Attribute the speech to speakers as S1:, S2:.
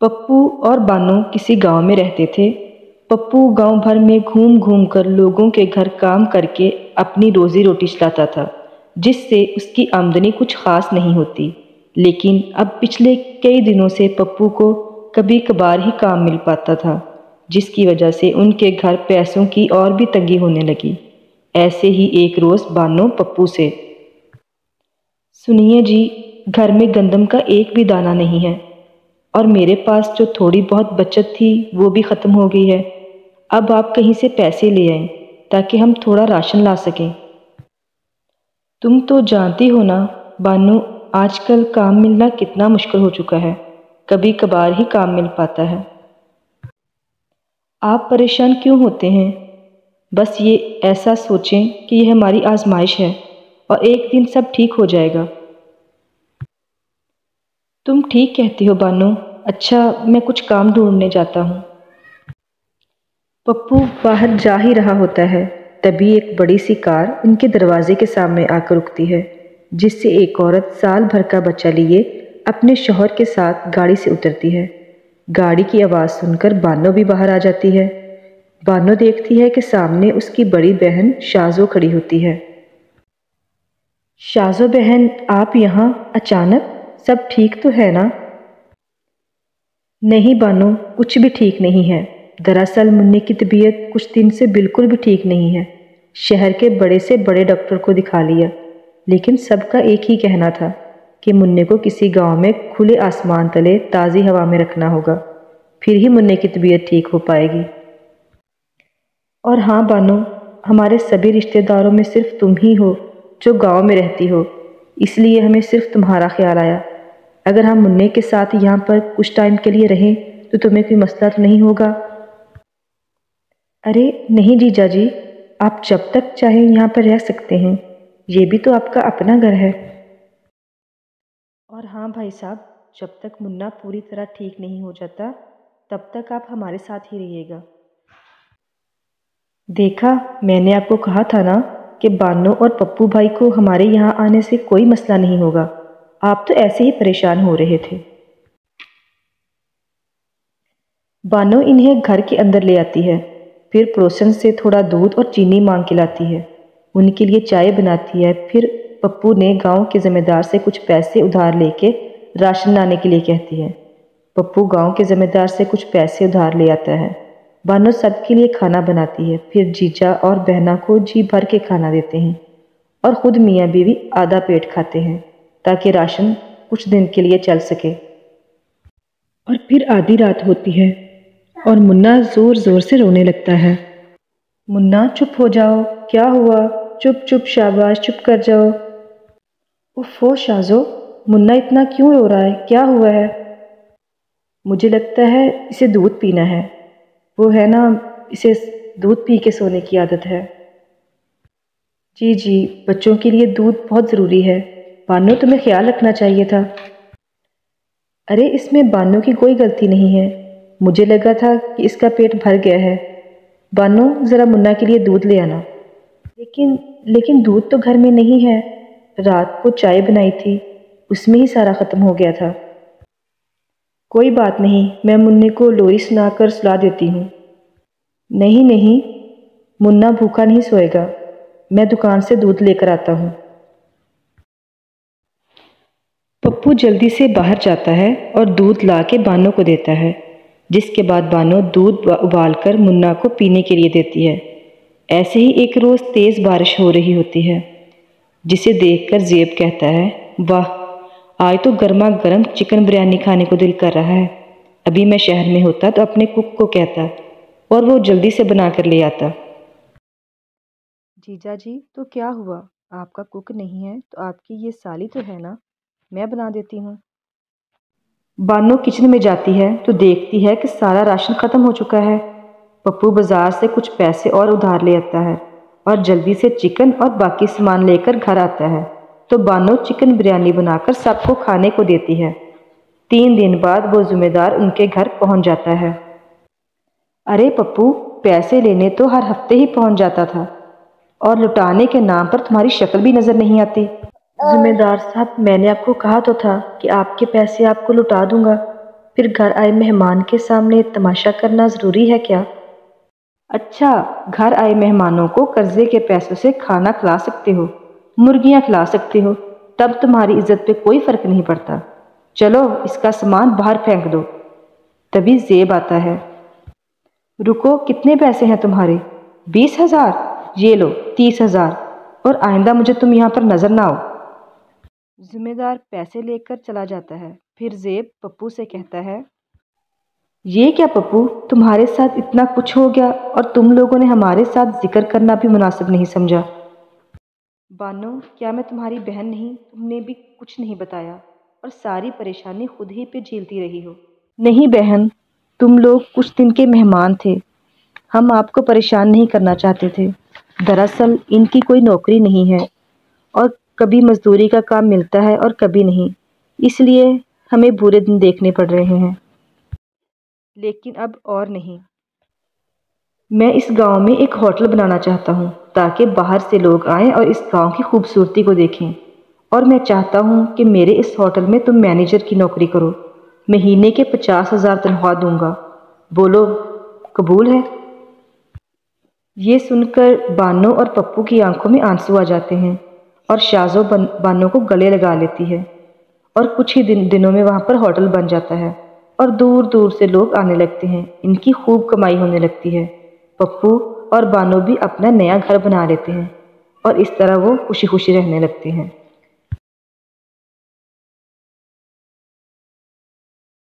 S1: پپو اور بانو کسی گاؤں میں رہتے تھے۔ پپو گاؤں بھر میں گھوم گھوم کر لوگوں کے گھر کام کر کے اپنی روزی روٹی چلاتا تھا، جس سے اس کی آمدنی کچھ خاص نہیں ہوتی۔ لیکن اب پچھلے کئی دنوں سے پپو کو کبھی کبھار ہی کام مل پاتا تھا، جس کی وجہ سے ان کے گھر پیسوں کی اور بھی تنگی ہونے لگی۔ ایسے ہی ایک روز بانو پپو سے، سنیے جی، گھر میں گندم کا ایک بھی دانہ نہیں ہے، اور میرے پاس جو تھوڑی بہت بچت تھی وہ بھی ختم ہو گئی ہے۔ اب آپ کہیں سے پیسے لے آئیں تاکہ ہم تھوڑا راشن لا سکیں۔ تم تو جانتی ہو نا بانو، آج کل کام ملنا کتنا مشکل ہو چکا ہے، کبھی کبھار ہی کام مل پاتا ہے۔ آپ پریشان کیوں ہوتے ہیں؟ بس یہ ایسا سوچیں کہ یہ ہماری آزمائش ہے اور ایک دن سب ٹھیک ہو جائے گا۔ تم ٹھیک کہتی ہو بانو، اچھا میں کچھ کام ڈھونڈنے جاتا ہوں۔ پپو باہر جا ہی رہا ہوتا ہے، تبھی ایک بڑی سی کار ان کے دروازے کے سامنے آ کر رکتی ہے، جس سے ایک عورت سال بھر کا بچہ لیے اپنے شوہر کے ساتھ گاڑی سے اترتی ہے۔ گاڑی کی آواز سن کر بانو بھی باہر آ جاتی ہے۔ بانو دیکھتی ہے کہ سامنے اس کی بڑی بہن شازو کھڑی ہوتی ہے۔ شازو بہن، آپ یہاں اچانک؟ سب ٹھیک تو ہے نا؟ نہیں بانو، کچھ بھی ٹھیک نہیں ہے۔ دراصل منی کی طبیعت کچھ دن سے بالکل بھی ٹھیک نہیں ہے۔ شہر کے بڑے سے بڑے ڈاکٹر کو دکھا لیا، لیکن سب کا ایک ہی کہنا تھا کہ منی کو کسی گاؤں میں کھلے آسمان تلے تازی ہوا میں رکھنا ہوگا، پھر ہی منی کی طبیعت ٹھیک ہو پائے گی۔ اور ہاں بانو، ہمارے سبھی رشتہ داروں میں صرف تم ہی ہو جو گاؤں میں رہتی ہو، اس لیے ہمیں صرف تمہارا خیال آیا۔ اگر ہم منی کے ساتھ یہاں پر کچھ ٹائم کے لیے رہیں تو تمہیں کوئی مسئلہ تو نہیں ہوگا؟ ارے نہیں جیجا جی، آپ جب تک چاہیں یہاں پر رہ سکتے ہیں، یہ بھی تو آپ کا اپنا گھر ہے۔ اور ہاں بھائی صاحب، جب تک منا پوری طرح ٹھیک نہیں ہو جاتا تب تک آپ ہمارے ساتھ ہی رہیے گا۔ دیکھا، میں نے آپ کو کہا تھا نا کہ بانو اور پپو بھائی کو ہمارے یہاں آنے سے کوئی مسئلہ نہیں ہوگا، آپ تو ایسے ہی پریشان ہو رہے تھے۔ بانو انہیں گھر کے اندر لے آتی ہے، پھر پڑوسن سے تھوڑا دودھ اور چینی مانگ کے لاتی ہے، ان کے لیے چائے بناتی ہے۔ پھر پپو نے گاؤں کے ذمہ دار سے کچھ پیسے ادھار لے کے راشن لانے کے لیے کہتی ہے۔ پپو گاؤں کے ذمہ دار سے کچھ پیسے ادھار لے آتا ہے۔ بانو سب کے لیے کھانا بناتی ہے، پھر جیجا اور بہنا کو جی بھر کے کھانا دیتے ہیں، اور خود میاں بیوی آدھا پیٹ کھاتے ہیں تاکہ راشن کچھ دن کے لیے چل سکے۔ اور پھر آدھی رات ہوتی ہے اور منا زور زور سے رونے لگتا ہے۔ منا چپ ہو جاؤ، کیا ہوا؟ چپ چپ، شاباش، چپ کر جاؤ۔ اوفو شازو، منا اتنا کیوں رو رہا ہے؟ کیا ہوا ہے؟ مجھے لگتا ہے اسے دودھ پینا ہے، وہ ہے نا، اسے دودھ پی کے سونے کی عادت ہے۔ جی جی، بچوں کے لیے دودھ بہت ضروری ہے، بانو تمہیں خیال رکھنا چاہیے تھا۔ ارے اس میں بانو کی کوئی غلطی نہیں ہے، مجھے لگا تھا کہ اس کا پیٹ بھر گیا ہے۔ بانو ذرا منا کے لیے دودھ لے آنا۔ لیکن دودھ تو گھر میں نہیں ہے، رات کو چائے بنائی تھی، اس میں ہی سارا ختم ہو گیا تھا۔ کوئی بات نہیں، میں منی کو لوری سنا کر سلا دیتی ہوں۔ نہیں نہیں، منا بھوکا نہیں سوئے گا، میں دکان سے دودھ لے کر آتا ہوں۔ پپو جلدی سے باہر جاتا ہے اور دودھ لا کے بانو کو دیتا ہے، جس کے بعد بانو دودھ ابال کر منا کو پینے کے لیے دیتی ہے۔ ایسے ہی ایک روز تیز بارش ہو رہی ہوتی ہے، جسے دیکھ کر زیب کہتا ہے، واہ، آج تو گرما گرم چکن بریانی کھانے کو دل کر رہا ہے۔ ابھی میں شہر میں ہوتا تو اپنے کک کو کہتا اور وہ جلدی سے بنا کر لے آتا۔ جیجا جی، تو کیا ہوا؟ آپ کا کک نہیں ہے تو آپ کی یہ سالی تو ہے نا، میں بنا دیتی ہوں۔ بانو کچن میں جاتی ہے تو دیکھتی ہے کہ سارا راشن ختم ہو چکا ہے۔ پپو بازار سے کچھ پیسے اور ادھار لے آتا ہے اور جلدی سے چکن اور باقی سامان لے کر گھر آتا ہے تو بانو چکن بریانی بنا کر سب کو کھانے کو دیتی ہے۔ 3 دن بعد وہ ذمہ دار ان کے گھر پہنچ جاتا ہے۔ ارے پپو، پیسے لینے تو ہر ہفتے ہی پہنچ جاتا تھا، اور لٹانے کے نام پر تمہاری شکل بھی نظر نہیں آتی۔ ذمہ دار صاحب، میں نے آپ کو کہا تو تھا کہ آپ کے پیسے آپ کو لٹا دوں گا۔ پھر گھر آئے مہمان کے سامنے تماشا کرنا ضروری ہے کیا؟ اچھا، گھر آئے مہمانوں کو قرضے کے پیسوں سے کھانا کھلا سکتے ہو، مرغیاں کھلا سکتے ہو، تب تمہاری عزت پہ کوئی فرق نہیں پڑتا۔ چلو اس کا سامان باہر پھینک دو۔ تبھی زیب آتا ہے۔ رکو، کتنے پیسے ہیں تمہارے؟ 20,000؟ یہ لو 30,000، اور آئندہ مجھے تم یہاں پر نظر نہ آؤ۔ ذمہ دار پیسے لے کر چلا جاتا ہے۔ پھر زیب پپو سے کہتا ہے، یہ کیا پپو، تمہارے ساتھ اتنا کچھ ہو گیا اور تم لوگوں نے ہمارے ساتھ ذکر کرنا بھی مناسب نہیں سمجھا۔ بانو، کیا میں تمہاری بہن نہیں؟ تم نے بھی کچھ نہیں بتایا اور ساری پریشانی خود ہی پہ جھیلتی رہی ہو۔ نہیں بہن، تم لوگ کچھ دن کے مہمان تھے، ہم آپ کو پریشان نہیں کرنا چاہتے تھے۔ دراصل ان کی کوئی نوکری نہیں ہے اور کبھی مزدوری کا کام ملتا ہے اور کبھی نہیں، اس لیے ہمیں برے دن دیکھنے پڑ رہے ہیں۔ لیکن اب اور نہیں، میں اس گاؤں میں ایک ہوٹل بنانا چاہتا ہوں تاکہ باہر سے لوگ آئیں اور اس گاؤں کی خوبصورتی کو دیکھیں، اور میں چاہتا ہوں کہ میرے اس ہوٹل میں تم مینیجر کی نوکری کرو، مہینے کے 50,000 تنخواہ دوں گا، بولو قبول ہے؟ یہ سن کر بانو اور پپو کی آنکھوں میں آنسو آ جاتے ہیں اور شازو بانو کو گلے لگا لیتی ہے، اور کچھ ہی دنوں میں وہاں پر ہوٹل بن جاتا ہے اور دور دور سے لوگ آنے لگتے ہیں، ان کی خوب کمائی ہونے لگتی ہے۔ پپو اور بانو بھی اپنا نیا گھر بنا لیتے ہیں اور اس طرح وہ خوشی خوشی رہنے لگتے ہیں۔